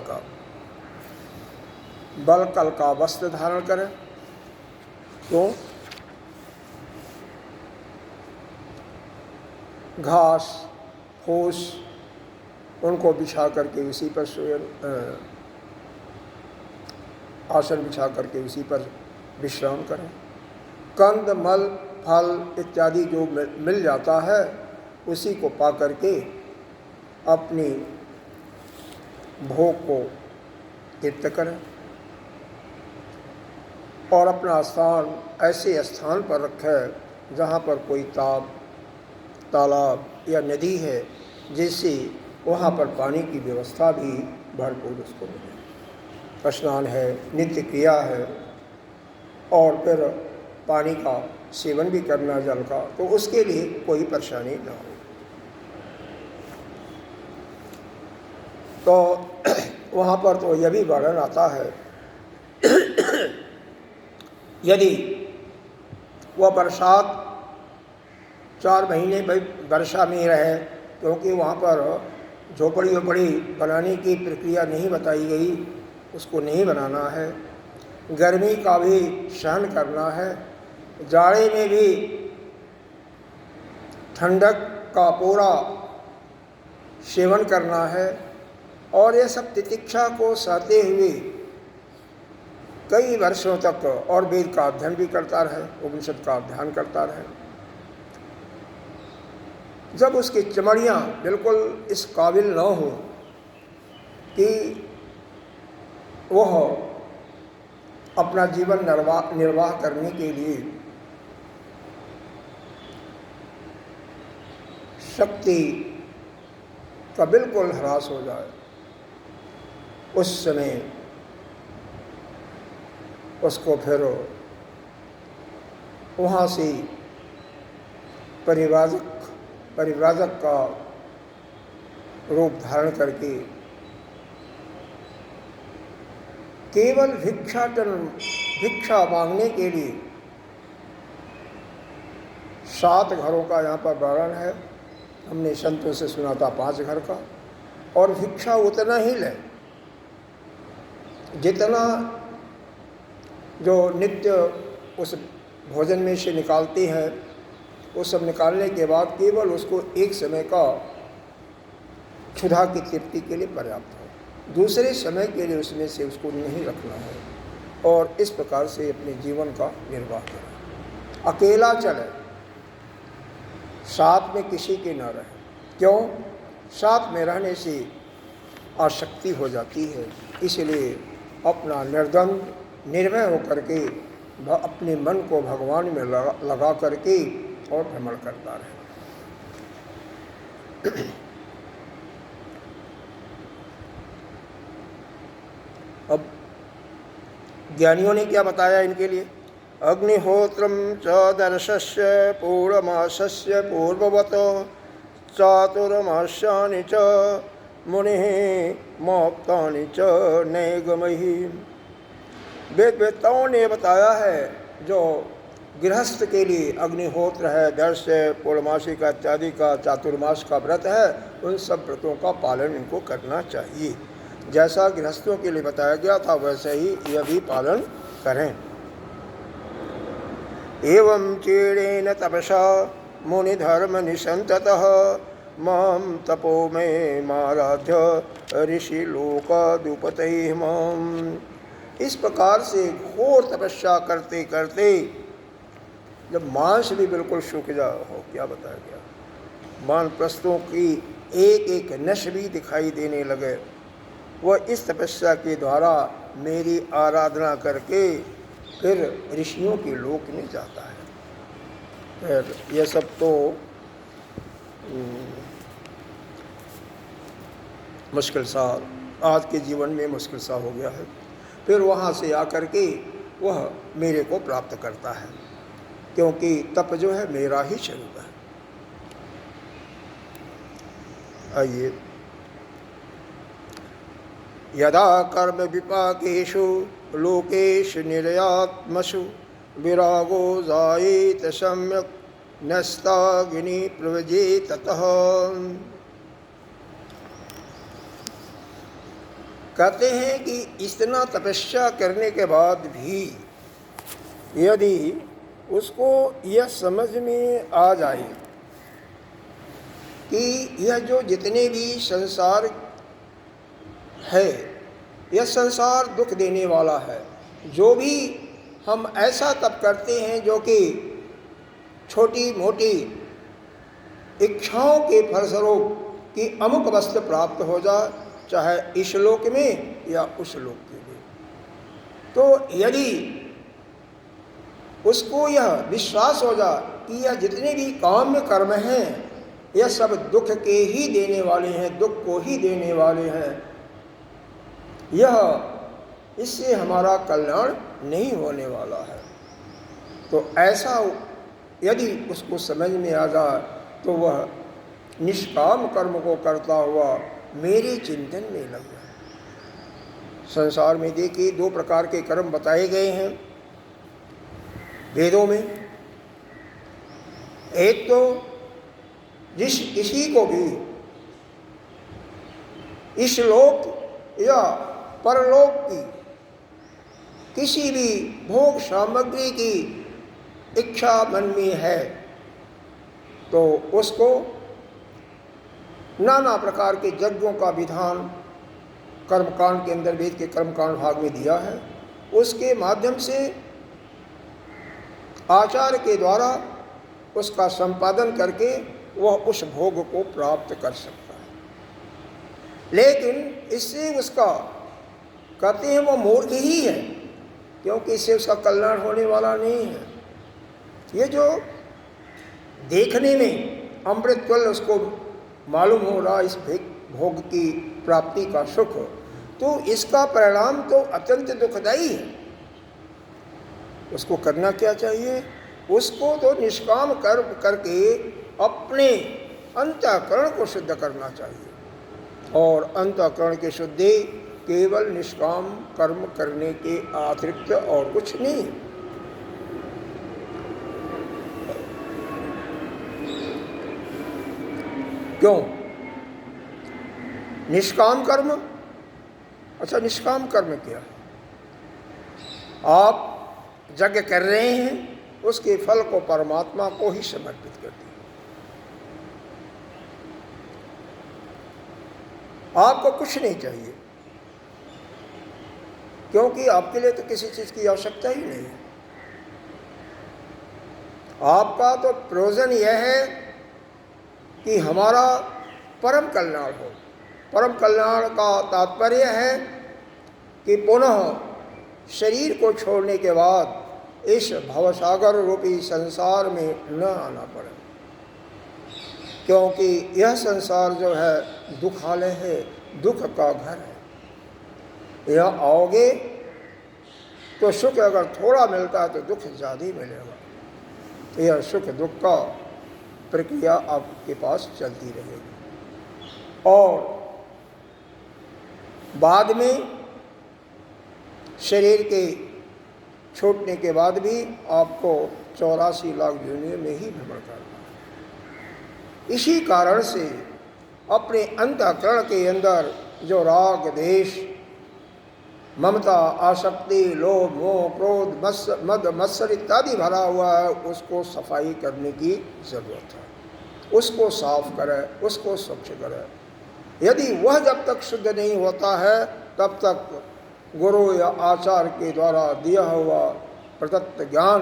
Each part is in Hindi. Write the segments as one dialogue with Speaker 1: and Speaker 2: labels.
Speaker 1: का बल कल का वस्त्र धारण करें। क्यों? घास फूस उनको बिछा करके उसी पर आसन बिछा करके उसी पर विश्राम करें। कंद मल फल इत्यादि जो मिल जाता है उसी को पा करके अपनी भोग को तृप्त करें और अपना स्थान ऐसे स्थान पर रखें जहाँ पर कोई तालाब या नदी है, जिससे वहाँ पर पानी की व्यवस्था भी भरपूर उसको मिले। स्नान है, नित्य क्रिया है और फिर पानी का सेवन भी करना जल का, तो उसके लिए कोई परेशानी ना हो। तो वहाँ पर तो यह भी वर्णन आता है यदि वह बरसात 4 महीने वर्षा में रहे, क्योंकि वहाँ पर झोपड़ी वोपड़ी बनाने की प्रक्रिया नहीं बताई गई, उसको नहीं बनाना है। गर्मी का भी सहन करना है, जाड़े में भी ठंडक का पूरा सेवन करना है और ये सब तितिक्षा को सहते हुए कई वर्षों तक और वेद का अध्ययन भी करता रहे, उपनिषद का अध्ययन करता रहे। जब उसकी चमड़ियाँ बिल्कुल इस काबिल न हो कि वह अपना जीवन निर्वाह करने के लिए शक्ति का बिल्कुल ह्रास हो जाए, उस समय उसको फिर वहाँ से परिव्राजक का रूप धारण करके केवल भिक्षा मांगने के लिए 7 घरों का यहाँ पर वर्णन है। हमने संतों से सुना था 5 घर का, और भिक्षा उतना ही ले जितना जो नित्य उस भोजन में से निकालते हैं। वो सब निकालने के बाद केवल उसको एक समय का क्षुधा की तृप्ति के लिए पर्याप्त हो, दूसरे समय के लिए उसमें से उसको नहीं रखना है और इस प्रकार से अपने जीवन का निर्वाह करें। अकेला चले, साथ में किसी के न रहे। क्यों? साथ में रहने से आसक्ति हो जाती है, इसलिए अपना निर्द्वंद निर्भय होकर के अपने मन को भगवान में लगा करके और भ्रमण करता रहे। अब ज्ञानियों ने क्या बताया इनके लिए? अग्निहोत्रम च दर्शस्य पूर्वमासस्य पूर्ववत चातुर्मास्यानि च मुनिः मोक्तानि च नैगमहि। वेदवेत्ताओं ने बताया है जो गृहस्थ के लिए अग्निहोत्र है, दर्श है, पूर्णमासी का इत्यादि का चातुर्मास का व्रत है, उन सब व्रतों का पालन इनको करना चाहिए। जैसा गृहस्थों के लिए बताया गया था वैसे ही यह भी पालन करें। एवं चेड़ेन तपसा मुनि धर्म निसंततः माम तपो में माराध्य ऋषि लोकादुपतये माम। इस प्रकार से घोर तपस्या करते करते जब मांस भी बिल्कुल सूख जा हो, क्या बताया गया, वानप्रस्थों की एक एक नश भी दिखाई देने लगे, वह इस तपस्या के द्वारा मेरी आराधना करके फिर ऋषियों के लोक में जाता है। फिर यह सब तो मुश्किल सा आज के जीवन में मुश्किल सा हो गया है। फिर वहाँ से आकर के वह मेरे को प्राप्त करता है, क्योंकि तप जो है मेरा ही स्वरूप है। आइए, यदा कर्म विपाकेषु लोकेषु निर्यात्मसु विरागो जायेत सम्यक् नस्ताग्नि प्रवजे। ततः कहते हैं कि इतना तपस्या करने के बाद भी यदि उसको यह समझ में आ जाए कि यह जो जितने भी संसार है, यह संसार दुख देने वाला है, जो भी हम ऐसा तप करते हैं जो कि छोटी मोटी इच्छाओं के फलस्वरूप कि अमुक वस्तु प्राप्त हो जाए, चाहे इस लोक में या उस लोक के लिए, तो यदि उसको यह विश्वास हो जाए कि यह जितने भी काम्य कर्म हैं यह सब दुख के ही देने वाले हैं, दुख को ही देने वाले हैं, यह इससे हमारा कल्याण नहीं होने वाला है, तो ऐसा यदि उसको समझ में आ जाए तो वह निष्काम कर्म को करता हुआ मेरे चिंतन में लग जाए। संसार में देखिए दो प्रकार के कर्म बताए गए हैं वेदों में। एक तो जिस किसी को भी इस लोक या परलोक की किसी भी भोग सामग्री की इच्छा मन में है तो उसको नाना प्रकार के यज्ञों का विधान कर्मकांड के अंदर वेद के कर्मकांड भाग में दिया है, उसके माध्यम से आचार्य के द्वारा उसका संपादन करके वह उस भोग को प्राप्त कर सकता है। लेकिन इससे उसका कहते हैं वो मूर्ख ही है, क्योंकि इससे उसका कल्याण होने वाला नहीं है। ये जो देखने में अमृत तुल्य उसको मालूम हो रहा इस भोग की प्राप्ति का सुख, तो इसका परिणाम तो अत्यंत दुखदायी है। उसको करना क्या चाहिए? उसको तो निष्काम कर्म करके अपने अंतःकरण को शुद्ध करना चाहिए, और अंतःकरण की शुद्धि केवल निष्काम कर्म करने के अतिरिक्त और कुछ नहीं। क्यों? निष्काम कर्म, अच्छा निष्काम कर्म क्या है? आप यज्ञ कर रहे हैं, उसके फल को परमात्मा को ही समर्पित कर दिया। आपको कुछ नहीं चाहिए, क्योंकि आपके लिए तो किसी चीज की आवश्यकता ही नहीं है। आपका तो प्रयोजन यह है कि हमारा परम कल्याण हो। परम कल्याण का तात्पर्य है कि पुनः शरीर को छोड़ने के बाद इस भवसागर रूपी संसार में न आना पड़े, क्योंकि यह संसार जो है दुखालय है, दुख का घर है। यह आओगे तो सुख अगर थोड़ा मिलता है तो दुख ज़्यादा ही मिलेगा। यह सुख दुख का प्रक्रिया आपके पास चलती रहेगी, और बाद में शरीर के छूटने के बाद भी आपको 84 लाख योनियों में ही भ्रमण करना है। इसी कारण से अपने अंतःकरण के अंदर जो राग देश ममता आसक्ति लोभ मोह क्रोध मद मत्सर इत्यादि भरा हुआ है, उसको सफाई करने की जरूरत है। उसको साफ करें, उसको स्वच्छ करें। यदि वह जब तक शुद्ध नहीं होता है तब तक गुरु या आचार्य के द्वारा दिया हुआ प्रदत्त ज्ञान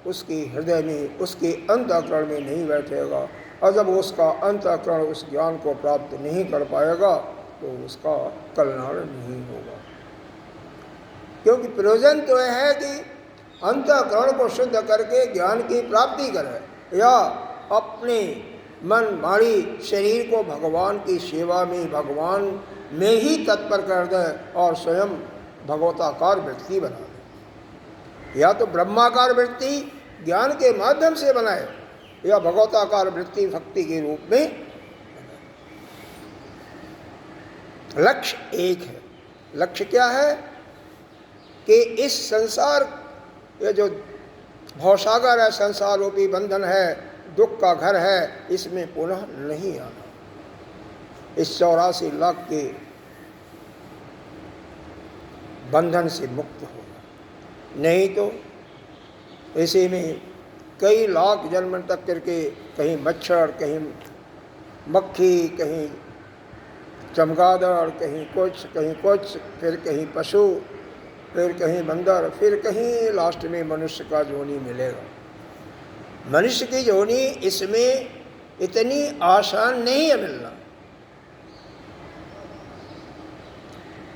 Speaker 1: उसके हृदय में, उसके अंतःकरण में नहीं बैठेगा, और जब उसका अंतःकरण उस ज्ञान को प्राप्त नहीं कर पाएगा तो उसका कल्याण नहीं होगा। क्योंकि प्रयोजन तो यह है कि अंतःकरण को शुद्ध करके ज्ञान की प्राप्ति करें, या अपने मन वाणी शरीर को भगवान की सेवा में, भगवान में ही तत्पर कर दें और स्वयं भगवताकार वृत्ति बना दें। या तो ब्रह्माकार वृत्ति ज्ञान के माध्यम से बनाए, या भगवताकार वृत्ति भक्ति के रूप में बनाए। लक्ष्य एक है। लक्ष्य क्या है? कि इस संसार, ये जो भवसागर है, संसार रूपी बंधन है, दुख का घर है, इसमें पुनः नहीं आना। इस 84 लाख के बंधन से मुक्त होगा। नहीं तो ऐसे में कई लाख जन्म तक करके कहीं मच्छर, कहीं मक्खी, कहीं चमगादड़, कहीं कुछ, फिर कहीं पशु, फिर कहीं बंदर, फिर कहीं लास्ट में मनुष्य का जोनी मिलेगा। मनुष्य की जोनी इसमें इतनी आसान नहीं है मिलना।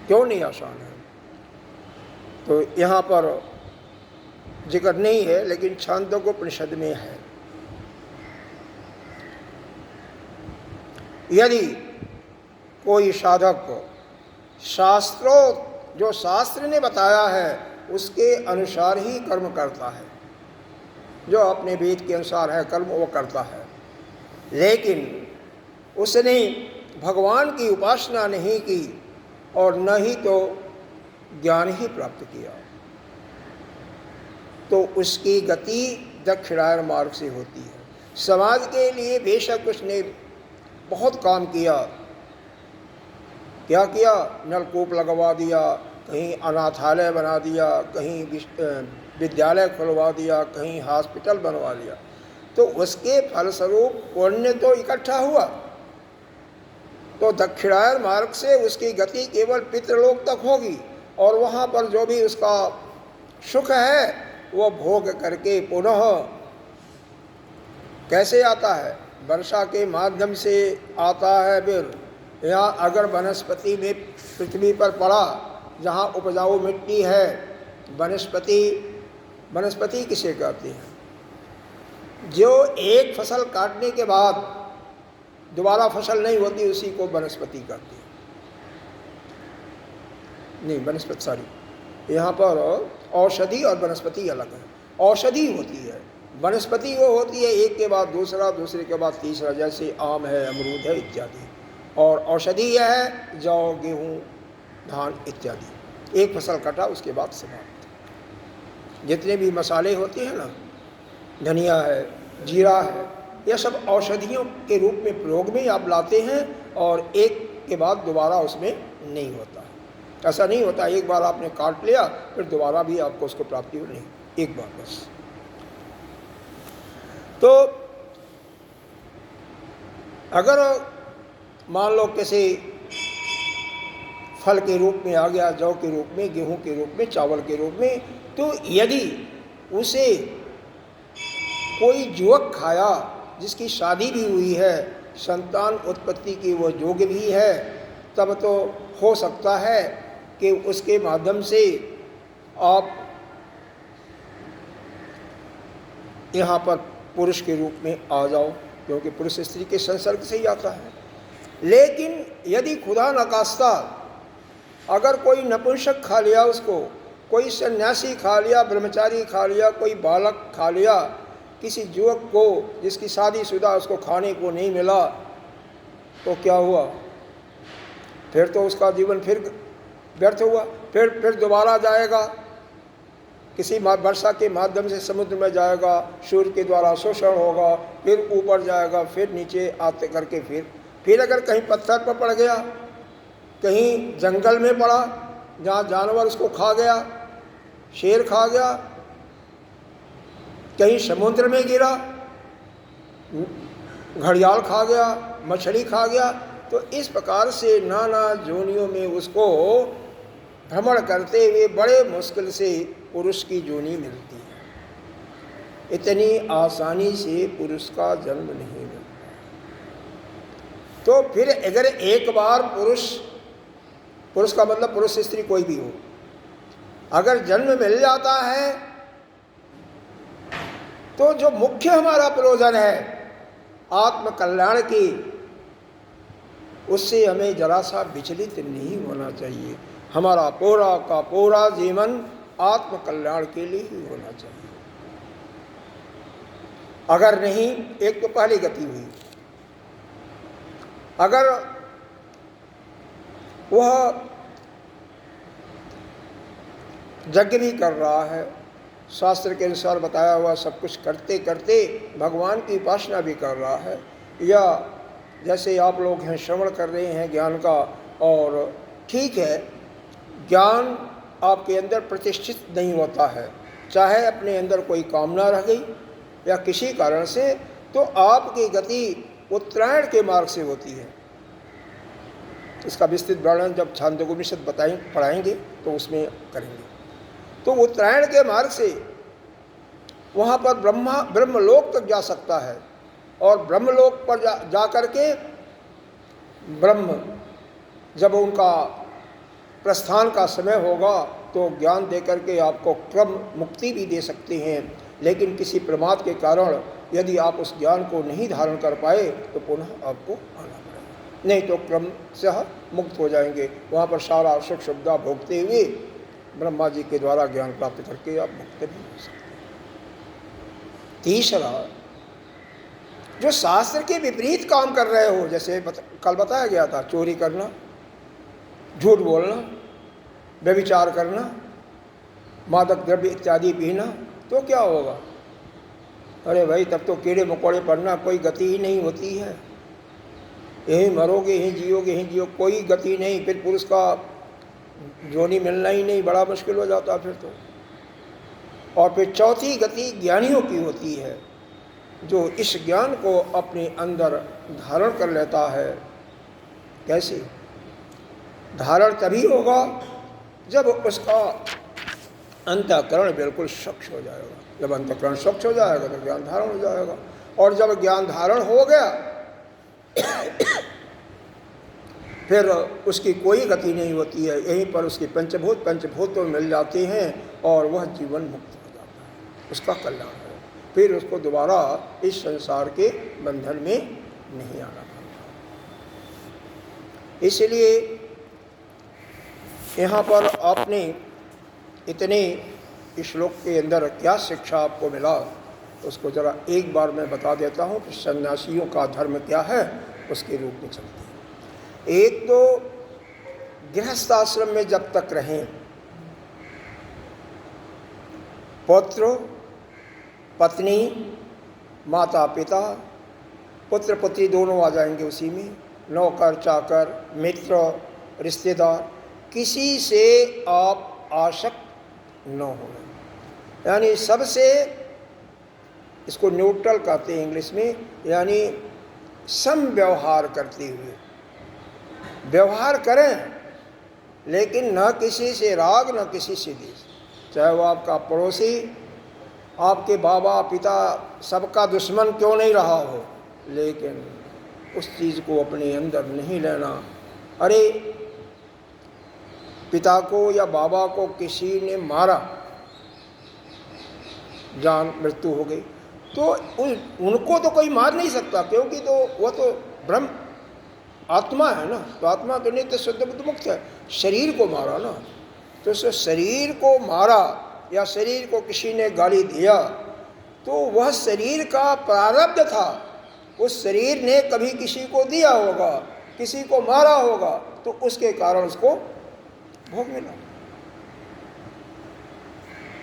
Speaker 1: क्यों नहीं आसान है? तो यहाँ पर जिक्र नहीं है, लेकिन छांदोग्योपनिषद में है। यदि कोई साधक जो शास्त्र ने बताया है उसके अनुसार ही कर्म करता है, जो अपने वेद के अनुसार है कर्म वो करता है, लेकिन उसने भगवान की उपासना नहीं की और न ही तो ज्ञान ही प्राप्त किया, तो उसकी गति दक्षिणायन मार्ग से होती है। समाज के लिए बेशक उसने बहुत काम किया। क्या किया? नलकूप लगवा दिया, कहीं अनाथालय बना दिया, कहीं विद्यालय खुलवा दिया, कहीं हॉस्पिटल बनवा दिया, तो उसके फलस्वरूप पुण्य तो इकट्ठा हुआ। तो दक्षिणायन मार्ग से उसकी गति केवल पितृलोक तक होगी और वहाँ पर जो भी उसका सुख है वो भोग करके पुनः कैसे आता है? वर्षा के माध्यम से आता है। फिर यहाँ अगर वनस्पति में पृथ्वी पर पड़ा, जहाँ उपजाऊ मिट्टी है, वनस्पति किसे कहते हैं? जो एक फसल काटने के बाद दोबारा फसल नहीं होती उसी को वनस्पति कहते हैं। नहीं, वनस्पति सॉरी, यहाँ पर औषधि और वनस्पति अलग है। औषधि होती है, वनस्पति वो होती है एक के बाद दूसरा, दूसरे के बाद तीसरा, जैसे आम है, अमरूद है इत्यादि। और औषधि यह है जौ, गेहूँ, धान इत्यादि। एक फसल कटा उसके बाद समाप्त। जितने भी मसाले होते हैं ना, धनिया है, जीरा है, यह सब औषधियों के रूप में प्रयोग में आप लाते हैं और एक के बाद दोबारा उसमें नहीं होता। ऐसा नहीं होता एक बार आपने काट लिया फिर दोबारा भी आपको उसको प्राप्ति हो, नहीं, एक बार बस। तो अगर मान लो किसी फल के रूप में आ गया, जौ के रूप में, गेहूं के रूप में, चावल के रूप में, तो यदि उसे कोई युवक खाया जिसकी शादी भी हुई है, संतान उत्पत्ति की वो योग्य भी है, तब तो हो सकता है कि उसके माध्यम से आप यहाँ पर पुरुष के रूप में आ जाओ, क्योंकि पुरुष स्त्री के संसर्ग से ही आता है। लेकिन यदि खुदा नकास्ता अगर कोई नपुंसक खा लिया उसको, कोई सन्यासी खा लिया, ब्रह्मचारी खा लिया, कोई बालक खा लिया, किसी युवक को जिसकी शादीशुदा उसको खाने को नहीं मिला, तो क्या हुआ? फिर तो उसका जीवन फिर व्यर्थ हुआ। फिर दोबारा जाएगा, किसी वर्षा के माध्यम से समुद्र में जाएगा, सूर्य के द्वारा शोषण होगा, फिर ऊपर जाएगा, फिर नीचे आते करके फिर अगर कहीं पत्थर पर पड़ गया, कहीं जंगल में पड़ा जहाँ जानवर उसको खा गया, शेर खा गया, कहीं समुद्र में गिरा, घड़ियाल खा गया, मछली खा गया, तो इस प्रकार से नाना जोनियों में उसको भ्रमण करते हुए बड़े मुश्किल से पुरुष की जोनी मिलती है। इतनी आसानी से पुरुष का जन्म नहीं मिलता। तो फिर अगर एक बार पुरुष का मतलब पुरुष स्त्री कोई भी हो, अगर जन्म मिल जाता है तो जो मुख्य हमारा प्रयोजन है आत्म कल्याण की, उससे हमें जरा सा विचलित नहीं होना चाहिए। हमारा पूरा का पूरा जीवन आत्म कल्याण के लिए ही होना चाहिए। अगर नहीं, एक तो पहली गति हुई, अगर वह यज्ञ भी कर रहा है, शास्त्र के अनुसार बताया हुआ सब कुछ करते करते भगवान की उपासना भी कर रहा है, या जैसे आप लोग हैं श्रवण कर रहे हैं ज्ञान का, और ठीक है ज्ञान आपके अंदर प्रतिष्ठित नहीं होता है, चाहे अपने अंदर कोई कामना रह गई या किसी कारण से, तो आपकी गति उत्तरायण के मार्ग से होती है। इसका विस्तृत वर्णन जब छांदोग्योपनिषद पढ़ाएंगे तो उसमें करेंगे। तो उत्तरायण के मार्ग से वहाँ पर ब्रह्मलोक तक जा सकता है, और ब्रह्मलोक पर जा कर के ब्रह्म जब उनका प्रस्थान का समय होगा तो ज्ञान दे करके आपको क्रम मुक्ति भी दे सकते हैं। लेकिन किसी प्रमाद के कारण यदि आप उस ज्ञान को नहीं धारण कर पाए तो पुनः आपको आना पड़ेगा, नहीं तो क्रम से मुक्त हो जाएंगे। वहाँ पर सारा सुख सुविधा भोगते हुए ब्रह्मा जी के द्वारा ज्ञान प्राप्त करके आप मुक्त भी हो सकते हैं। तीसरा, जो शास्त्र के विपरीत काम कर रहे हो, जैसे कल बताया गया था, चोरी करना, झूठ बोलना, व्यभिचार करना, मादक द्रव्य इत्यादि पीना, तो क्या होगा? अरे भाई, तब तो कीड़े मकोड़े पड़ना, कोई गति ही नहीं होती है। यहीं मरोगे, यहीं जियो, कोई गति नहीं। फिर पुरुष का जोनी मिलना ही नहीं, बड़ा मुश्किल हो जाता फिर तो। और फिर चौथी गति ज्ञानियों की होती है, जो इस ज्ञान को अपने अंदर धारण कर लेता है। कैसे धारण? तभी होगा जब उसका अंतःकरण बिल्कुल स्वच्छ हो जाएगा। जब अंतःकरण स्वच्छ हो जाएगा तो ज्ञान धारण हो जाएगा, और जब ज्ञान धारण हो गया फिर उसकी कोई गति नहीं होती है। यहीं पर उसके पंचभूत तो मिल जाते हैं और वह जीवन मुक्त हो जाता है, उसका कल्याण है। फिर उसको दोबारा इस संसार के बंधन में नहीं आना पड़ता। इसलिए यहाँ पर आपने इतने श्लोक के अंदर क्या शिक्षा आपको मिला, उसको ज़रा एक बार मैं बता देता हूँ कि सन्यासियों का धर्म क्या है, उसके रूप में चलते हैं। एक तो गृहस्थ आश्रम में जब तक रहें, पुत्र पत्नी, माता पिता, पुत्र पुत्री दोनों आ जाएंगे उसी में, नौकर चाकर, मित्र, रिश्तेदार, किसी से आप आसक्त न हो। यानी सबसे, इसको न्यूट्रल कहते हैं इंग्लिश में, यानी सम व्यवहार करते हुए व्यवहार करें, लेकिन न किसी से राग न किसी से द्वेष। चाहे वो आपका पड़ोसी, आपके बाबा पिता, सबका दुश्मन क्यों नहीं रहा हो, लेकिन उस चीज़ को अपने अंदर नहीं लेना। अरे पिता को या बाबा को किसी ने मारा, जान मृत्यु हो गई, तो उनको तो कोई मार नहीं सकता, क्योंकि तो वह तो ब्रह्म आत्मा है ना, तो आत्मा तो नित्य शुद्ध बुद्ध मुक्त है। शरीर को मारा ना, तो उस शरीर को मारा या शरीर को किसी ने गाली दिया, तो वह शरीर का प्रारब्ध था। उस शरीर ने कभी किसी को दिया होगा, किसी को मारा होगा, तो उसके कारण उसको भोग मिला।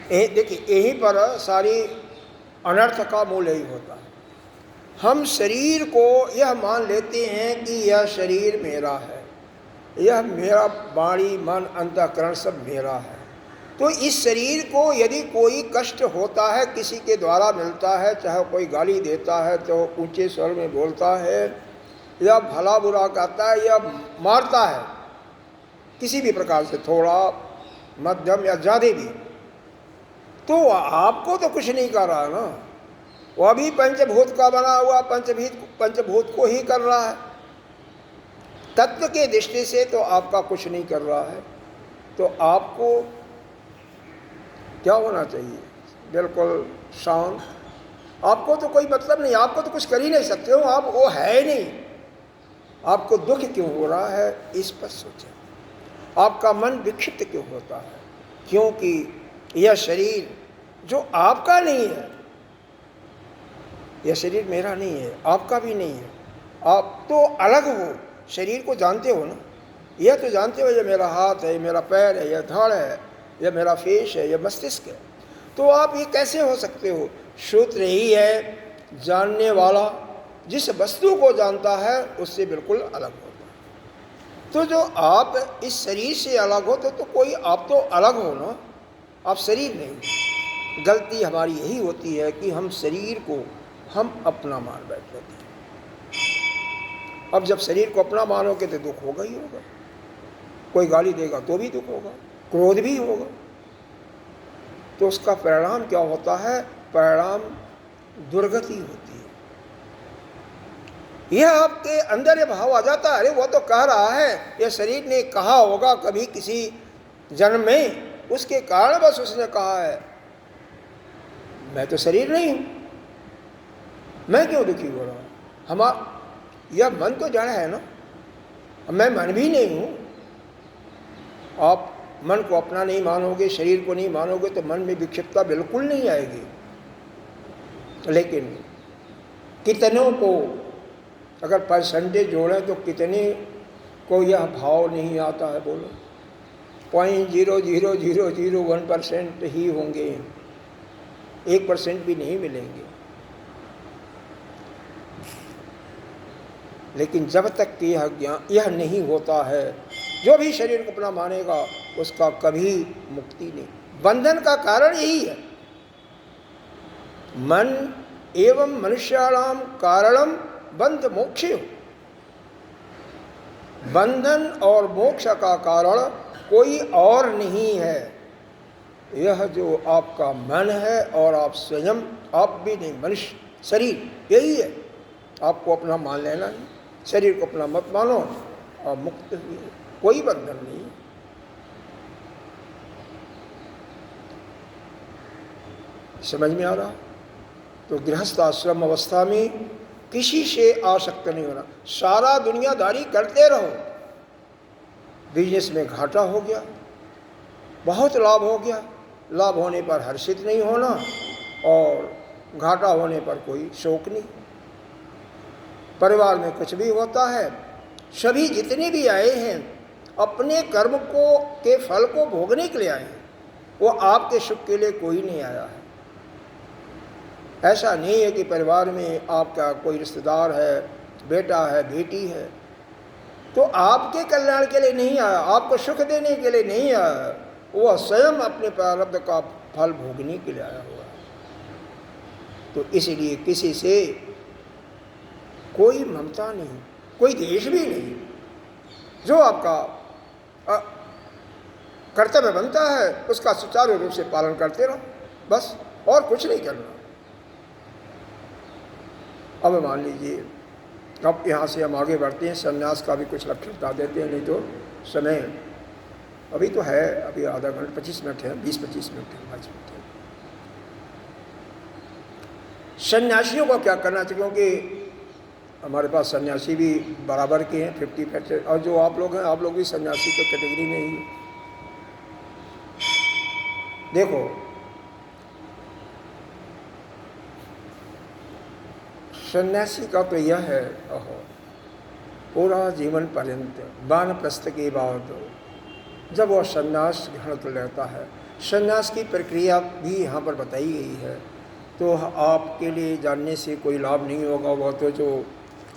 Speaker 1: देखिए, यहीं पर सारी अनर्थ का मूल यही होता है। हम शरीर को यह मान लेते हैं कि यह शरीर मेरा है, यह मेरा वाणी मन अंतःकरण सब मेरा है। तो इस शरीर को यदि कोई कष्ट होता है, किसी के द्वारा मिलता है, चाहे कोई गाली देता है तो ऊंचे स्वर में बोलता है, या भला बुरा कहता है, या मारता है किसी भी प्रकार से, थोड़ा मध्यम या ज़्यादा भी, तो आपको तो कुछ नहीं कर रहा ना, वह भी पंचभूत का बना हुआ पंचभूत को ही कर रहा है। तत्व के दृष्टि से तो आपका कुछ नहीं कर रहा है। तो आपको क्या होना चाहिए? बिल्कुल शांत। आपको तो कोई मतलब नहीं, आपको तो कुछ कर ही नहीं सकते हो, आप वो है ही नहीं। आपको दुख क्यों हो रहा है, इस पर सोचें। आपका मन विक्षिप्त क्यों होता है? क्योंकि यह शरीर जो आपका नहीं है, यह शरीर मेरा नहीं है, आपका भी नहीं है। आप तो अलग हो, शरीर को जानते हो ना, यह तो जानते हो, यह मेरा हाथ है, मेरा पैर है, यह धड़ है, यह मेरा फेस है, यह मस्तिष्क है। तो आप ये कैसे हो सकते हो? सूत्र ही है, जानने वाला जिस वस्तु को जानता है उससे बिल्कुल अलग होता है। तो जो आप इस शरीर से अलग हो तो कोई आप तो अलग हो ना, आप शरीर नहीं। गलती हमारी यही होती है कि हम शरीर को हम अपना मान बैठते हैं। अब जब शरीर को अपना मानोगे तो दुख होगा ही होगा, कोई गाली देगा तो भी दुख होगा, क्रोध भी होगा। तो उसका परिणाम क्या होता है? परिणाम दुर्गति होती है। यह आपके अंदर ये भाव आ जाता है, अरे वो तो कह रहा है, ये शरीर ने कहा होगा कभी किसी जन्म में, उसके कारण बस उसने कहा है। मैं तो शरीर नहीं हूं, मैं क्यों दुखी हो रहा हूं? हमारा यह मन तो जड़ है ना, मैं मन भी नहीं हूं। आप मन को अपना नहीं मानोगे, शरीर को नहीं मानोगे तो मन में विक्षिप्तता बिल्कुल नहीं आएगी। लेकिन कितनों को अगर परसेंटेज जोड़ें तो कितने को यह भाव नहीं आता है? बोलो, 0.00001% ही होंगे, 1% भी नहीं मिलेंगे। लेकिन जब तक कि यह ज्ञान यह नहीं होता है, जो भी शरीर को अपना मानेगा उसका कभी मुक्ति नहीं। बंधन का कारण यही है। मन एवं मनुष्याणाम कारणम बंध मोक्ष। बंधन और मोक्ष का कारण कोई और नहीं है, यह जो आपका मन है और आप स्वयं, आप भी नहीं, मनुष्य शरीर यही है। आपको अपना मान लेना है, शरीर को अपना मत मानो और मुक्त हुए, कोई बंधन नहीं। समझ में आ रहा? तो गृहस्थ आश्रम अवस्था में किसी से आसक्त नहीं होना, सारा दुनियादारी करते रहो। बिजनेस में घाटा हो गया, बहुत लाभ हो गया, लाभ होने पर हर्षित नहीं होना और घाटा होने पर कोई शोक नहीं। परिवार में कुछ भी होता है, सभी जितने भी आए हैं अपने कर्म को के फल को भोगने के लिए आए हैं, वो आपके सुख के लिए कोई नहीं आया है। ऐसा नहीं है कि परिवार में आपका कोई रिश्तेदार है, बेटा है, बेटी है, तो आपके कल्याण के लिए नहीं आया, आपको सुख देने के लिए नहीं आया, वो स्वयं अपने प्रारब्ध का फल भोगने के लिए आया हुआ है। तो इसलिए किसी से कोई ममता नहीं, कोई द्वेष भी नहीं। जो आपका कर्तव्य बनता है उसका सुचारू रूप से पालन करते रहो, बस, और कुछ नहीं करना। अब मान लीजिए, अब यहाँ से हम आगे बढ़ते हैं, संन्यास का भी कुछ लक्ष्य बता देते हैं, नहीं तो समय अभी तो है, अभी आधा घंटा 25 मिनट है, 20-25 मिनट है, 5 मिनट है। सन्यासियों को क्या करना चाहिए? क्योंकि हमारे पास सन्यासी भी बराबर के हैं, 50%, और जो आप लोग हैं, आप लोग भी सन्यासी के कैटेगरी में ही। देखो, सन्यासी का तो यह है, पूरा जीवन पर्यंत वानप्रस्थ के बाद जब वह सन्यास ग्रहण कर लेता है, सन्यास की प्रक्रिया भी यहाँ पर बताई गई है। तो आपके लिए जानने से कोई लाभ नहीं होगा, वह तो जो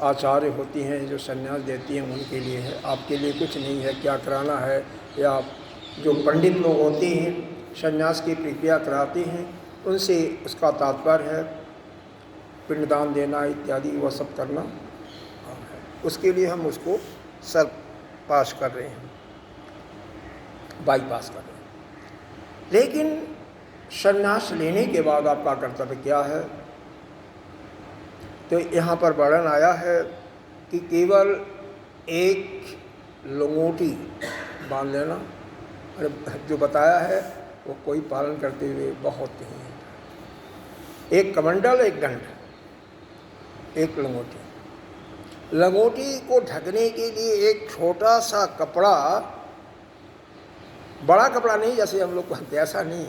Speaker 1: आचार्य होती हैं, जो सन्यास देती हैं, उनके लिए है, आपके लिए कुछ नहीं है। क्या कराना है, या जो पंडित लोग होते हैं सन्यास की प्रक्रिया कराते हैं, उनसे उसका तात्पर्य है पिंडदान देना इत्यादि, वह सब करना है। उसके लिए हम उसको सर पास कर रहे हैं, बाईपास कर रहे हैं। लेकिन सन्यास लेने के बाद आपका कर्तव्य क्या है? तो यहाँ पर वर्णन आया है कि केवल एक लंगोटी बांध लेना, अरे जो बताया है वो कोई पालन करते हुए बहुत नहीं है। एक कमंडल, एक दंड, एक लंगोटी। लंगोटी को ढकने के लिए एक छोटा सा कपड़ा, बड़ा कपड़ा नहीं जैसे हम लोग कहते, ऐसा नहीं,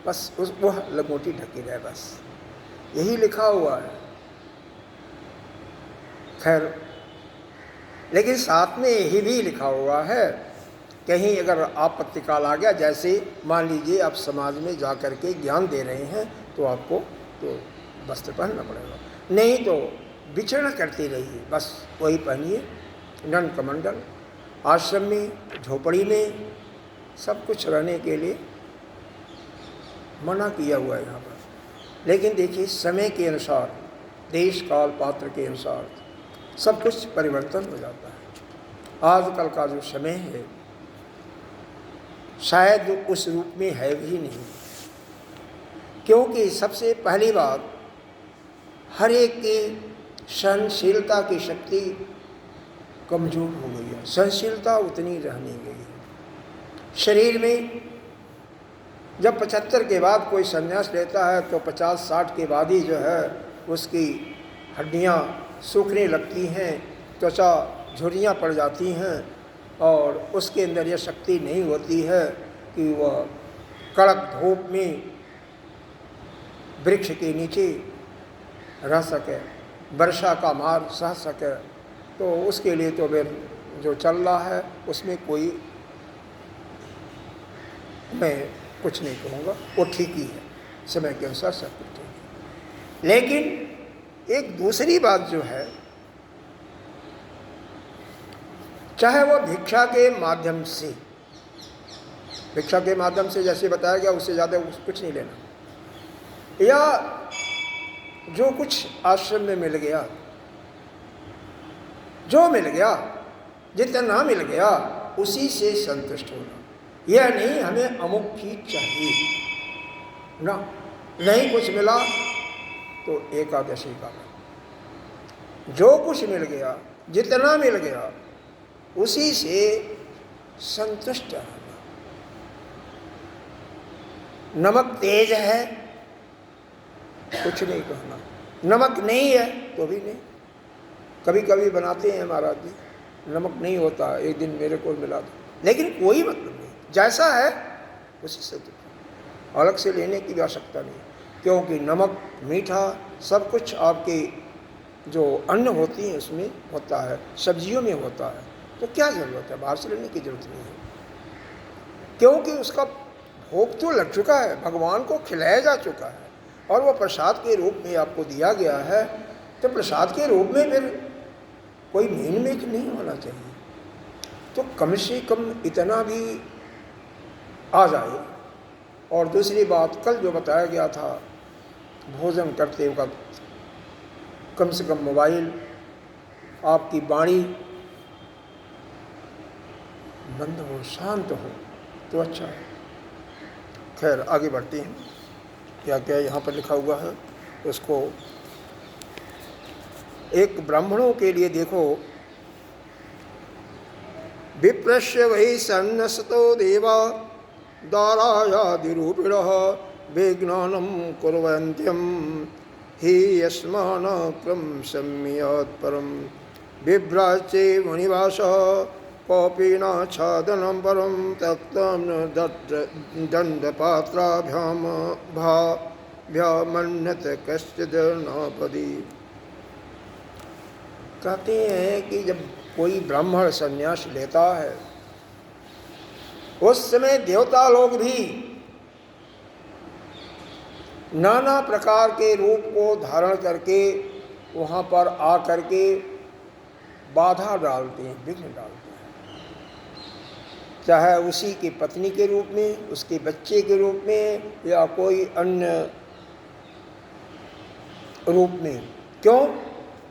Speaker 1: बस उस वह लंगोटी ढकी रहे, बस यही लिखा हुआ है। खैर, लेकिन साथ में यही भी लिखा हुआ है, कहीं अगर आपत्ति काल आ गया, जैसे मान लीजिए आप समाज में जा कर के ज्ञान दे रहे हैं, तो आपको तो वस्त्र पहनना पड़ेगा, नहीं तो विचरण करते रहिए, बस वही पहनिए, दंड कमंडल, आश्रम में, झोपड़ी में, सब कुछ रहने के लिए मना किया हुआ है यहाँ पर। लेकिन देखिए समय के अनुसार, देश काल पात्र के अनुसार सब कुछ परिवर्तन हो जाता है। आजकल का जो समय है शायद उस रूप में है भी नहीं, क्योंकि सबसे पहली बात हर एक की सहनशीलता की शक्ति कमज़ोर हो गई है, सहनशीलता उतनी रह नहीं गई है। शरीर में जब 75 के बाद कोई संन्यास लेता है तो 50-60 के बाद ही जो है उसकी हड्डियाँ सूखने लगती हैं, त्वचा झुर्रियाँ पड़ जाती हैं और उसके अंदर यह शक्ति नहीं होती है कि वह कड़क धूप में वृक्ष के नीचे रह सके, वर्षा का मार सह सके। तो उसके लिए तो फिर जो चल रहा है उसमें कोई मैं कुछ नहीं कहूँगा, वो ठीक ही है, समय के अनुसार सब कुछ ठीक है। लेकिन एक दूसरी बात जो है, चाहे वो भिक्षा के माध्यम से, भिक्षा के माध्यम से जैसे बताया गया उससे ज़्यादा कुछ नहीं लेना, या जो कुछ आश्रम में मिल गया, जो मिल गया, जितना मिल गया उसी से संतुष्ट होना। यह नहीं हमें अमुक चीज चाहिए ना, नहीं कुछ मिला तो एकादशी का, जो कुछ मिल गया, जितना मिल गया उसी से संतुष्ट रहना। नमक तेज है कुछ नहीं कहना, नमक नहीं है तो भी नहीं। कभी कभी बनाते हैं महाराज जी, नमक नहीं होता, एक दिन मेरे को मिला था, लेकिन कोई मतलब नहीं, जैसा है उसी से तो अलग से लेने की आवश्यकता नहीं, क्योंकि नमक मीठा सब कुछ आपके जो अन्न होती है उसमें होता है, सब्जियों में होता है, तो क्या ज़रूरत है, बाहर से लेने की ज़रूरत नहीं है, क्योंकि उसका भोग तो लग चुका है, भगवान को खिलाया जा चुका है और वह प्रसाद के रूप में आपको दिया गया है। तो प्रसाद के रूप में फिर कोई मेन मेक नहीं होना चाहिए, तो कम से कम इतना भी आ जाए। और दूसरी बात, कल जो बताया गया था, भोजन करते वक्त कम से कम मोबाइल, आपकी वाणी बंद हो, शांत हो तो अच्छा है। खैर आगे बढ़ते हैं, क्या क्या यहाँ पर लिखा हुआ है उसको। एक ब्राह्मणों के लिए देखो, विप्रस्य वही सन्नसतो देवा दारायादिरूपिणः विज्ञानं कुर्वन्त्यं हि यस्मान क्रमशम्यात् परं बिभ्राचे मुनिवासः कोऽपि न छादनं परं तक्तं दण्डपात्राभ्यां भाभ्यामन्यत कश्चिद् न पदी। कहते हैं कि जब कोई ब्राह्मण संन्यास लेता है उस समय देवता लोग भी नाना प्रकार के रूप को धारण करके वहाँ पर आ करके बाधा डालते हैं, विघ्न डालते हैं, चाहे उसी की पत्नी के रूप में, उसके बच्चे के रूप में, या कोई अन्य रूप में। क्यों?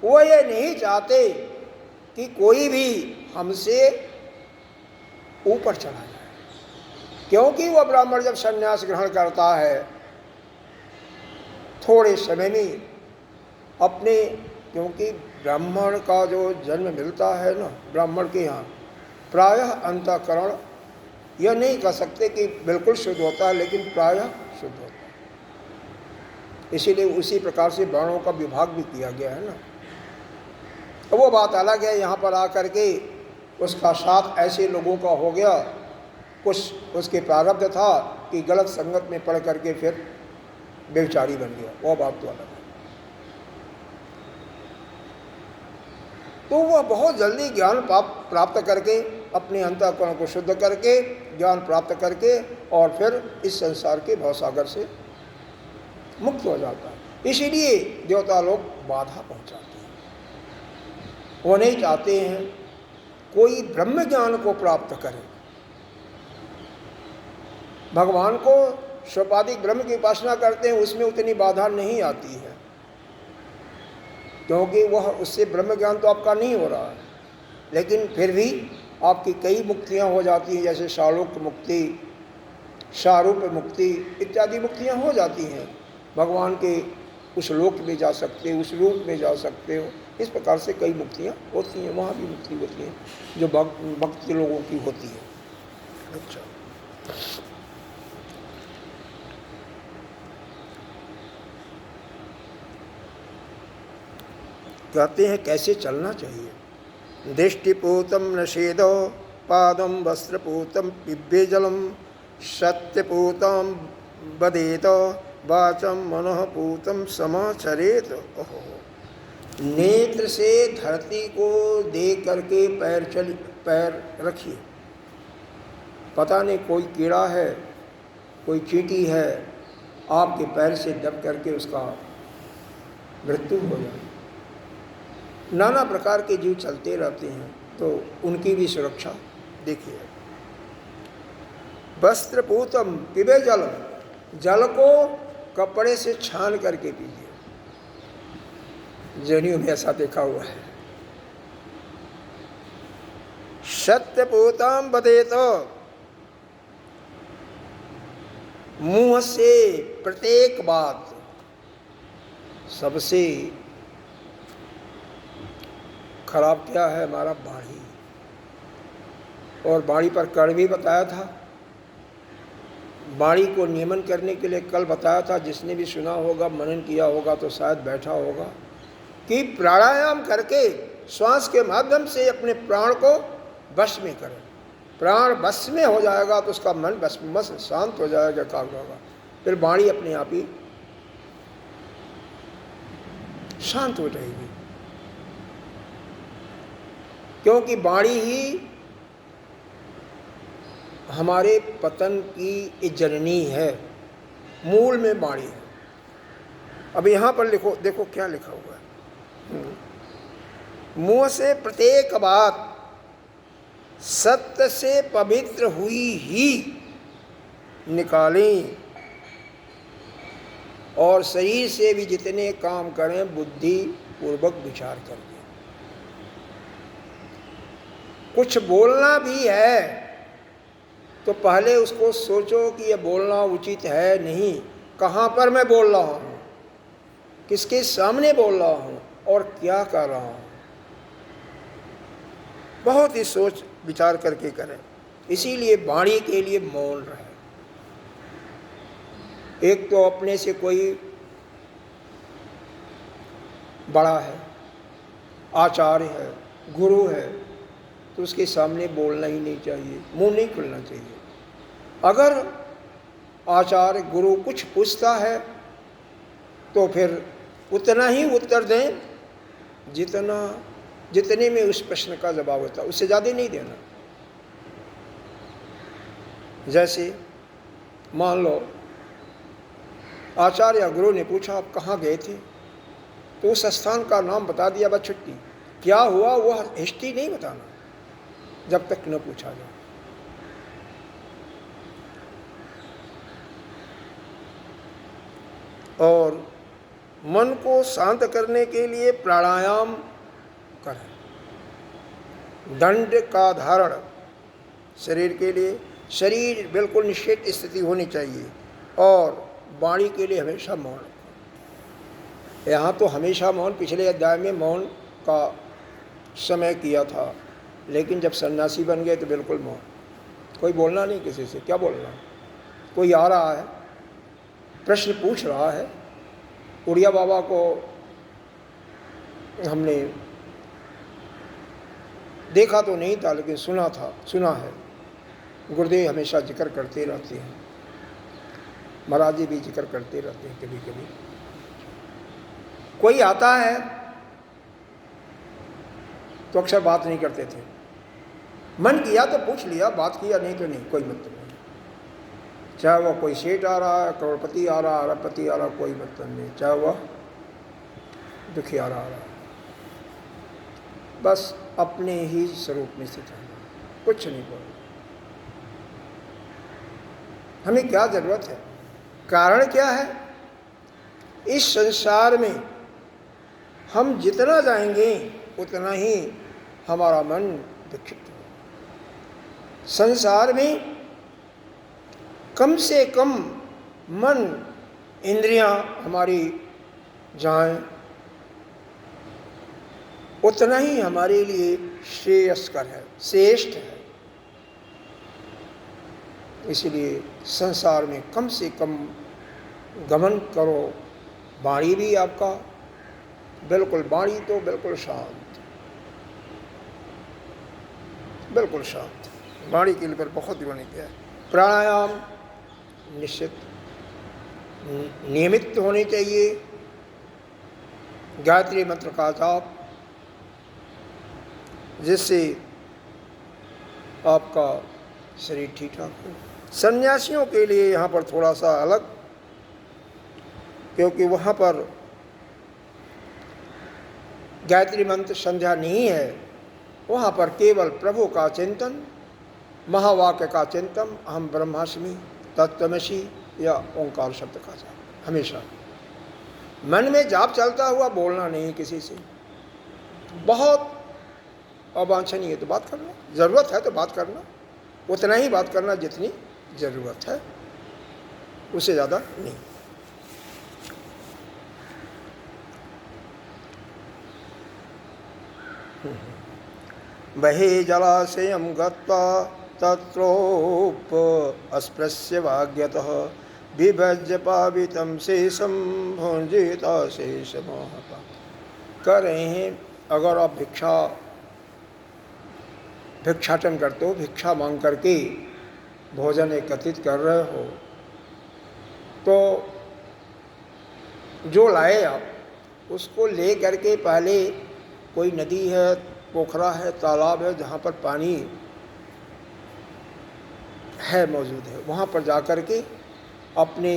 Speaker 1: वो ये नहीं चाहते कि कोई भी हमसे ऊपर चला जाए, क्योंकि वह ब्राह्मण जब संन्यास ग्रहण करता है थोड़े समय में अपने, क्योंकि ब्राह्मण का जो जन्म मिलता है ना, ब्राह्मण के यहाँ प्रायः अंतःकरण, यह नहीं कह सकते कि बिल्कुल शुद्ध होता है, लेकिन प्रायः शुद्ध होता है। इसीलिए उसी प्रकार से वर्णों का विभाग भी किया गया है ना। तो वो बात अलग है, यहाँ पर आकर के उसका साथ ऐसे लोगों का हो गया, कुछ उसके प्रारब्ध था कि गलत संगत में पड़ करके फिर बेचारी बन गया, वो बात तो अलग है। तो वह बहुत जल्दी ज्ञान प्राप्त करके, अपने अंतःकरण को शुद्ध करके, ज्ञान प्राप्त करके और फिर इस संसार के भवसागर से मुक्त हो जाता है। इसीलिए देवता लोग बाधा पहुँचाते हैं, वो नहीं चाहते हैं कोई ब्रह्म ज्ञान को प्राप्त करे। भगवान को सोपाधिक ब्रह्म की उपासना करते हैं, उसमें उतनी बाधा नहीं आती है, क्योंकि वह उससे ब्रह्म ज्ञान तो आपका नहीं हो रहा है, लेकिन फिर भी आपकी कई मुक्तियां हो जाती हैं, जैसे शालोक मुक्ति, शारूप मुक्ति इत्यादि मुक्तियां हो जाती हैं। भगवान के उस लोक में जा सकते हो, उस रूप में जा सकते हो, इस प्रकार से कई मुक्तियां होती हैं। वहाँ भी मुक्ति होती है जो भक्त लोगों की होती है। अच्छा, कहते हैं कैसे चलना चाहिए। दृष्टिपूतम नषेदो पादम वस्त्रपूतम पिब्बे जलम सत्यपूतम बदेत वाचम मनःपूतम समाचरेत। ओहो, नेत्र से धरती को देख करके पैर रखिए। पता नहीं कोई कीड़ा है, कोई चींटी है, आपके पैर से दब करके उसका मृत्यु हो जाए। नाना प्रकार के जीव चलते रहते हैं, तो उनकी भी सुरक्षा देखिए। वस्त्रपूतम पिबे जलम, जल को कपड़े से छान करके पीजिए। जनियों में ऐसा देखा हुआ है। सत्यपूतम बदेत, मुंह से प्रत्येक बात, सबसे खराब क्या है हमारा वाणी, और वाणी पर कर भी बताया था। वाणी को नियमन करने के लिए कल बताया था, जिसने भी सुना होगा, मनन किया होगा तो शायद बैठा होगा, कि प्राणायाम करके श्वास के माध्यम से अपने प्राण को वश में करें। प्राण वश में हो जाएगा तो उसका मन बस शांत हो जाएगा, एकाग्र होगा, फिर वाणी अपने आप ही शांत हो जाएगी। क्योंकि वाणी ही हमारे पतन की जननी है, मूल में वाणी है। अब यहाँ पर लिखो, देखो क्या लिखा हुआ है। मुंह से प्रत्येक बात सत्य से पवित्र हुई ही निकालें, और शरीर से भी जितने काम करें बुद्धि पूर्वक विचार करके। कुछ बोलना भी है तो पहले उसको सोचो कि यह बोलना उचित है नहीं, कहाँ पर मैं बोल रहा हूँ, किसके सामने बोल रहा हूँ और क्या कर रहा हूँ। बहुत ही सोच विचार करके करें। इसीलिए वाणी के लिए मौन रहे। एक तो अपने से कोई बड़ा है, आचार्य है, गुरु है, तो उसके सामने बोलना ही नहीं चाहिए, मुंह नहीं खुलना चाहिए। अगर आचार्य गुरु कुछ पूछता है तो फिर उतना ही उत्तर दें जितने में उस प्रश्न का जवाब होता है, उससे ज़्यादा नहीं देना। जैसे मान लो आचार्य या गुरु ने पूछा आप कहाँ गए थे, तो उस स्थान का नाम बता दिया, बस छुट्टी। क्या हुआ वह हिस्ट्री नहीं बताना जब तक न पूछा जाए। और मन को शांत करने के लिए प्राणायाम करें। दंड का धारण शरीर के लिए, शरीर बिल्कुल निश्चित स्थिति होनी चाहिए, और वाणी के लिए हमेशा मौन रखो। यहाँ तो हमेशा मौन, पिछले अध्याय में मौन का समय किया था, लेकिन जब सन्यासी बन गए तो बिल्कुल मौन, कोई बोलना नहीं किसी से। क्या बोलना, कोई आ रहा है प्रश्न पूछ रहा है। उड़िया बाबा को हमने देखा तो नहीं था, लेकिन सुना है। गुरुदेव हमेशा जिक्र करते रहते हैं, महाराज जी भी जिक्र करते रहते हैं। कभी कभी कोई आता है तो अक्सर बात नहीं करते थे, मन किया तो पूछ लिया, बात किया नहीं तो नहीं, कोई मतलब नहीं। चाहे वह कोई सेठ आ रहा है, करोड़पति आ रहा है, अरबपति आ रहा, कोई मतलब नहीं। चाहे वह दुखियारा आ रहा है, बस अपने ही स्वरूप में स्थित रहना, कुछ नहीं बोलना। हमें क्या जरूरत है? कारण क्या है? इस संसार में हम जितना जाएंगे उतना ही हमारा मन विक्षिप्त होगा। संसार में कम से कम मन इंद्रियां हमारी जाएं, उतना ही हमारे लिए श्रेयस्कर है, श्रेष्ठ है। इसलिए संसार में कम से कम गमन करो। वाणी भी आपका बिल्कुल, वाणी तो बिल्कुल शांत, बिल्कुल शांत। वाणी के लिए बहुत वर्णित है। प्राणायाम निश्चित नियमित होने चाहिए। गायत्री मंत्र का जाप, जिससे आपका शरीर ठीक ठाक हो। सन्यासियों के लिए यहाँ पर थोड़ा सा अलग, क्योंकि वहाँ पर गायत्री मंत्र संध्या नहीं है। वहाँ पर केवल प्रभु का चिंतन, महावाक्य का चिंतन, अहम ब्रह्मास्मि, तत्त्वमसि या ओंकार शब्द का जाप। हमेशा मन में जाप चलता हुआ, बोलना नहीं किसी से। बहुत अवांछनीय तो बात करना, ज़रूरत है तो बात करना, उतना ही बात करना जितनी ज़रूरत है, उससे ज़्यादा नहीं। बहे जलाशयं गत्वा तत्रोप अस्पृश्य वाग्यतः विभज्य पावितं शेषं भुंजिता शेषमोहता। कह रहे हैं, अगर आप भिक्षाटन करते हो, भिक्षा मांग करके भोजन एकत्रित कर रहे हो, तो जो लाए आप उसको ले करके पहले कोई नदी है, पोखरा है, तालाब है, जहाँ पर पानी है, मौजूद है, वहाँ पर जा कर के अपने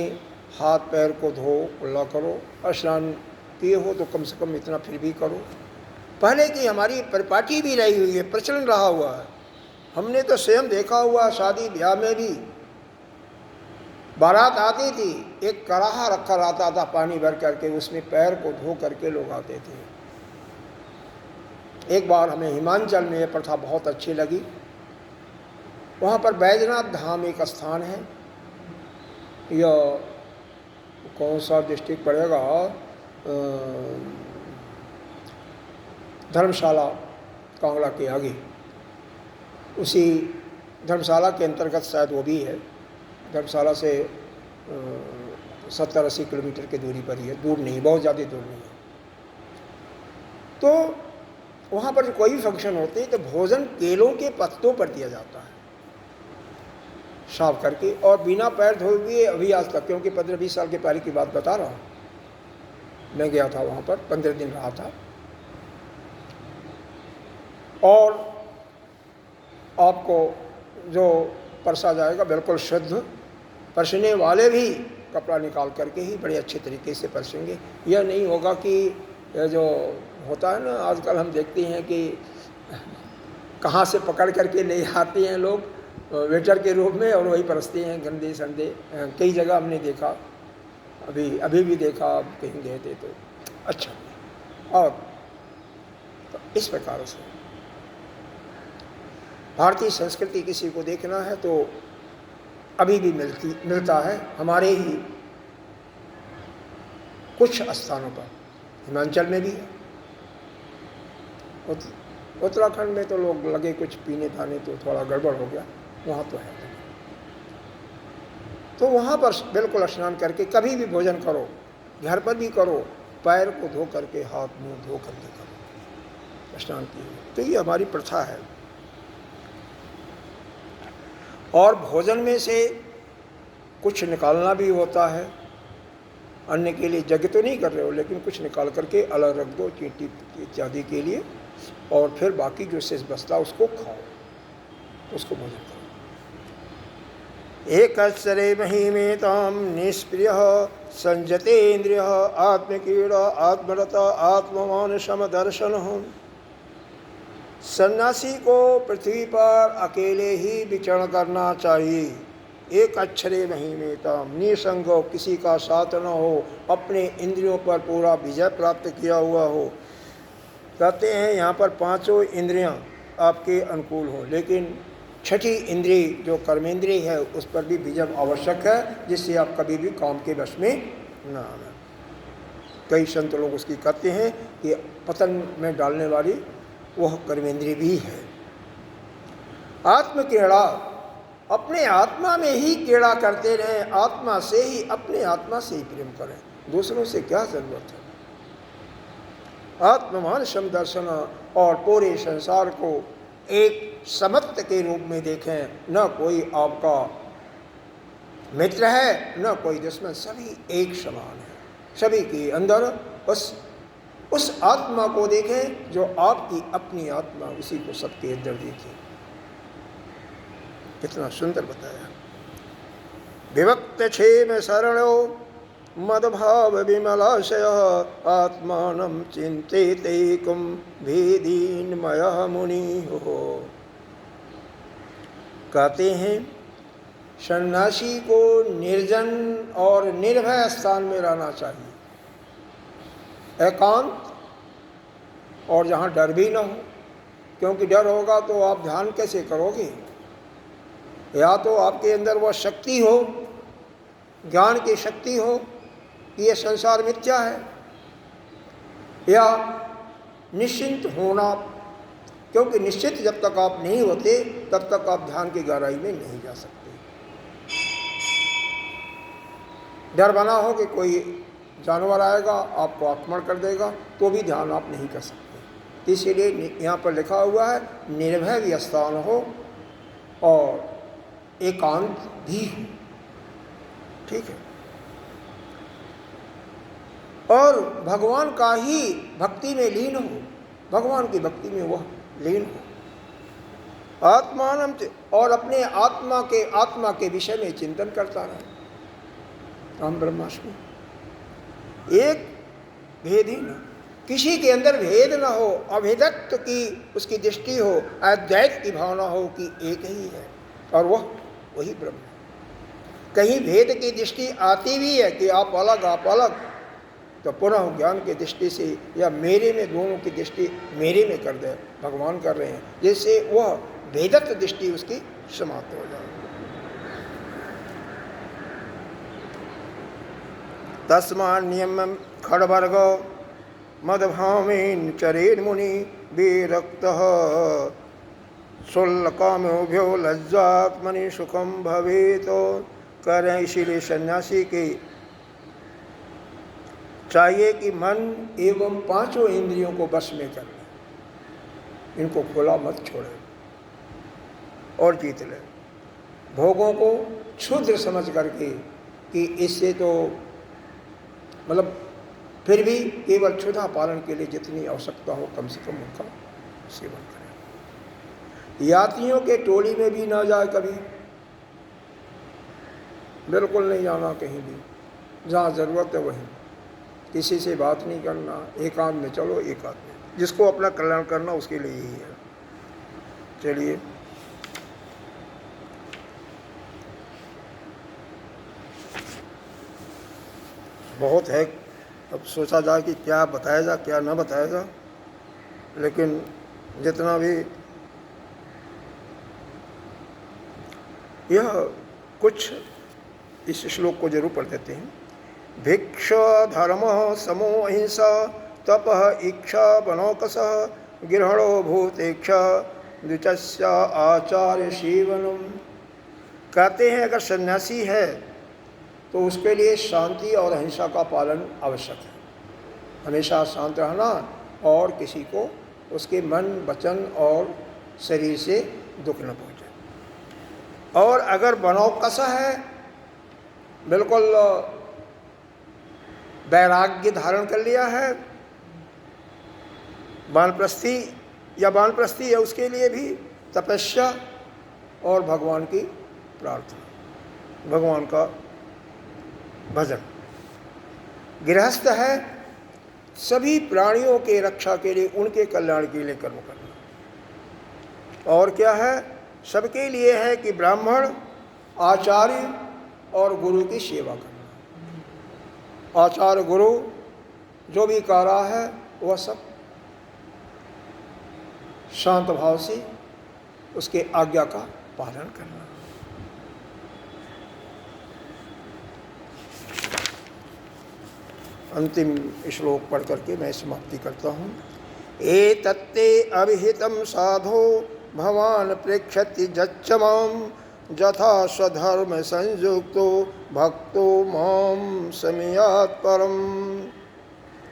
Speaker 1: हाथ पैर को धो कुल्ला करो। स्नान किए हो तो कम से कम इतना फिर भी करो। पहले की हमारी परिपाटी भी रही हुई है, प्रचलन रहा हुआ है। हमने तो स्वयं देखा हुआ, शादी ब्याह में भी बारात आती थी, एक कड़ाहा रखा रहता था पानी भर करके, उसमें पैर को धो करके लोग आते थे। एक बार हमें हिमाचल में यह प्रथा बहुत अच्छी लगी। वहाँ पर बैजनाथ धाम एक स्थान है, यह कौन सा डिस्ट्रिक्ट पड़ेगा, धर्मशाला कांगड़ा के आगे, उसी धर्मशाला के अंतर्गत शायद वो भी है। धर्मशाला से 70-80 किलोमीटर की दूरी पर ही है, दूर नहीं, बहुत ज़्यादा दूर नहीं है। तो वहाँ पर कोई भी फंक्शन होते हैं तो भोजन केलों के पत्तों पर दिया जाता है, साफ करके और बिना पैर धोए हुए। अभी आज तक, क्योंकि 15-20 साल के पहले की बात बता रहा हूँ, मैं गया था वहाँ पर, 15 दिन रहा था। और आपको जो परसा जाएगा बिल्कुल शुद्ध, परसने वाले भी कपड़ा निकाल करके ही बड़े अच्छे तरीके से परसेंगे। यह नहीं होगा कि यह जो होता है ना, आजकल हम देखते हैं कि कहाँ से पकड़ करके ले आते हैं लोग वेटर के रूप में और वही परसते हैं, गंदे संदे। कई जगह हमने देखा, अभी भी देखा, कहीं गए थे तो अच्छा। और तो इस प्रकार से भारतीय संस्कृति किसी को देखना है तो अभी भी मिलता है हमारे ही कुछ स्थानों पर। हिमाचल में भी है, उत्तराखंड में तो लोग लगे कुछ पीने खाने तो थोड़ा गड़बड़ हो गया, वहाँ तो है। तो वहाँ पर बिल्कुल स्नान करके कभी भी भोजन करो, घर पर भी करो, पैर को धो करके, हाथ मुंह धो करके करो स्नान किए। तो ये हमारी प्रथा है। और भोजन में से कुछ निकालना भी होता है। अन्य के लिए यज्ञ तो नहीं कर रहे हो, लेकिन कुछ निकाल करके अलग रख दो चींटी इत्यादि के लिए, और फिर बाकी जो शेष बचता उसको खाओ, उसको भोजन करो। एक अक्षरे महिमेताम निष्प्रिय संजते इंद्रिय आत्मकीड़ा आत्मरता आत्ममान समदर्शन। सन्यासी को पृथ्वी पर अकेले ही विचरण करना चाहिए, एक अक्षरे महिमेतम, निसंग हो, किसी का साथ न हो, अपने इंद्रियों पर पूरा विजय प्राप्त किया हुआ हो। कहते हैं यहाँ पर पांचों इंद्रियां आपके अनुकूल हो, लेकिन छठी इंद्रिय जो कर्मेंद्रिय है उस पर भी विजय आवश्यक है, जिससे आप कभी भी काम के वश में न आना। कई संत लोग उसकी कहते हैं कि पतन में डालने वाली वह कर्मेंद्रिय भी है। आत्मक्रीड़ा, अपने आत्मा में ही क्रीड़ा करते रहें, आत्मा से ही, अपने आत्मा से ही प्रेम करें, दूसरों से क्या जरूरत है। आत्ममान समदर्शन, और पूरे संसार को एक समत्व के रूप में देखें, न कोई आपका मित्र है न कोई दुश्मन, सभी एक समान है। सभी के अंदर उस आत्मा को देखें जो आपकी अपनी आत्मा, उसी को सबके अंदर देखें। कितना सुंदर बताया। विभक्त छे में शरणो मदभाव विमलाशय, आत्मानं चिंतेतेकं भेदीन्मयः मुनि हो। कहते हैं सन्यासी को निर्जन और निर्भय स्थान में रहना चाहिए, एकांत, और जहाँ डर भी ना हो, क्योंकि डर होगा तो आप ध्यान कैसे करोगे। या तो आपके अंदर वह शक्ति हो, ज्ञान की शक्ति हो कि यह संसार मिथ्या है, या निश्चिंत होना, क्योंकि निश्चित जब तक आप नहीं होते तब तक आप ध्यान की गहराई में नहीं जा सकते। डर बना हो कि कोई जानवर आएगा आपको आक्रमण कर देगा तो भी ध्यान आप नहीं कर सकते। इसीलिए यहाँ पर लिखा हुआ है निर्भय भी स्थान हो और एकांत भी हो, ठीक है। और भगवान का ही भक्ति में लीन हो, भगवान की भक्ति में वह लीन हो। आत्मान, और अपने आत्मा के विषय में चिंतन करता रहे। राम ब्रह्मास्मि, एक भेदहीन, किसी के अंदर भेद न हो, अभेदत्व की उसकी दृष्टि हो, अद्वैत की भावना हो कि एक ही है और वह वही ब्रह्म है। कहीं भेद की दृष्टि आती भी है कि आप अलग, तो पुनः ज्ञान की दृष्टि से या मेरे में, दोनों की दृष्टि मेरे में कर दे, भगवान कर रहे हैं, जिससे वह भेदत्व दृष्टि उसकी समाप्त हो जाए। तस्मान् नियमं खड्वर्ग मदभामेन चरेन् मुनि, विरक्तः शुल्लकाम्योभ्यो लज्जात्मनि सुखम भवेत। कह रहे हैं इसीलिए सन्यासी के चाहिए कि मन एवं पांचों इंद्रियों को बस में कर ले, इनको खुला मत छोड़े और जीत ले। भोगों को क्षुद्र समझ करके कि इससे तो मतलब फिर भी केवल क्षुधा पालन के लिए जितनी आवश्यकता हो कम से कम उनका सेवन करें। यात्रियों के टोली में भी ना जाए कभी, बिल्कुल नहीं जाना कहीं भी, जहाँ ज़रूरत है वहीं, किसी से बात नहीं करना, एकांत में चलो, एकांत में, जिसको अपना कल्याण करना उसके लिए ही है। चलिए बहुत है, अब सोचा जाए कि क्या बताया जा क्या ना बताया जा, लेकिन जितना भी यह कुछ इस श्लोक को जरूर पढ़ देते हैं। भिक्ष धर्म समो अहिंसा तपः इच्छा बनौकसः गृहणो भूतेक्षा द्विचस्य आचार्य सेवनम। कहते हैं अगर सन्यासी है तो उसके लिए शांति और अहिंसा का पालन आवश्यक है, हमेशा शांत रहना और किसी को उसके मन वचन और शरीर से दुख न पहुँचे। और अगर बनौकसा है, बिल्कुल वैराग्य धारण कर लिया है, वानप्रस्थी है, उसके लिए भी तपस्या और भगवान की प्रार्थना, भगवान का भजन। गृहस्थ है, सभी प्राणियों के रक्षा के लिए, उनके कल्याण के लिए कर्म करना। और क्या है? सबके लिए है कि ब्राह्मण, आचार्य और गुरु की सेवा करना। आचार्य गुरु जो भी कह रहा है वह सब शांत भाव से उसके आज्ञा का पालन करना। अंतिम श्लोक पढ़ करके मैं समाप्ति करता हूँ। एतत्ते अभिहितं साधो भवान् पृच्छति जच्च मां यथा स्वधर्म संयुक्तो भक्तो मां समियात् परम।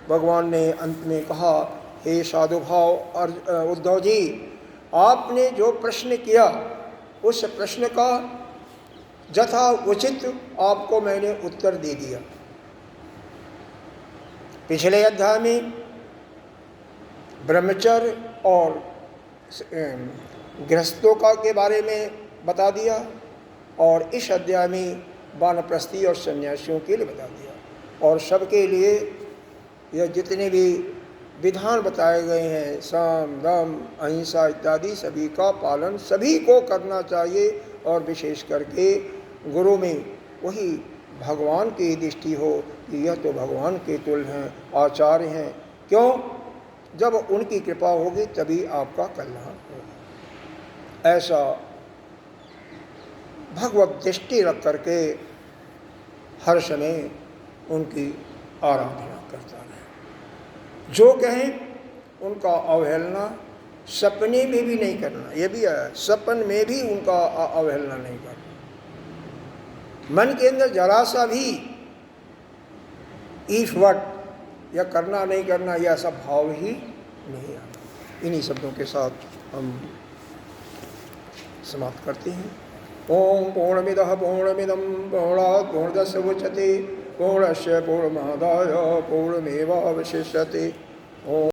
Speaker 1: भगवान ने अंत में कहा, हे साधु भाव और उद्धव जी, आपने जो प्रश्न किया उस प्रश्न का यथा उचित आपको मैंने उत्तर दे दिया। पिछले अध्याय में ब्रह्मचर्य और गृहस्थों का के बारे में बता दिया और इस अध्याय में वानप्रस्थी और सन्यासियों के लिए बता दिया। और सबके लिए यह जितने भी विधान बताए गए हैं, साम दम अहिंसा इत्यादि, सभी का पालन सभी को करना चाहिए। और विशेष करके गुरु में वही भगवान की दृष्टि हो कि यह तो भगवान के तुल्य हैं, आचार्य हैं। क्यों? जब उनकी कृपा होगी तभी आपका कल्याण होगा। ऐसा भगवत दृष्टि रख करके हर समय उनकी आराधना करता रहे। जो कहें उनका अवहेलना सपने में भी नहीं करना। यह भी है, सपन में भी उनका अवहेलना नहीं करना। मन के अंदर जरा सा भी ईश्वर या करना नहीं करना, यह ऐसा भाव ही नहीं आना। इन्हीं शब्दों के साथ हम समाप्त करते हैं। ओम पूर्णमिदः पूर्णमिदं पूर्णात् पूर्णस्य मुच्यते पूर्णस्य पूर्णमादाय पूर्णमेवावशिष्यते। ओम।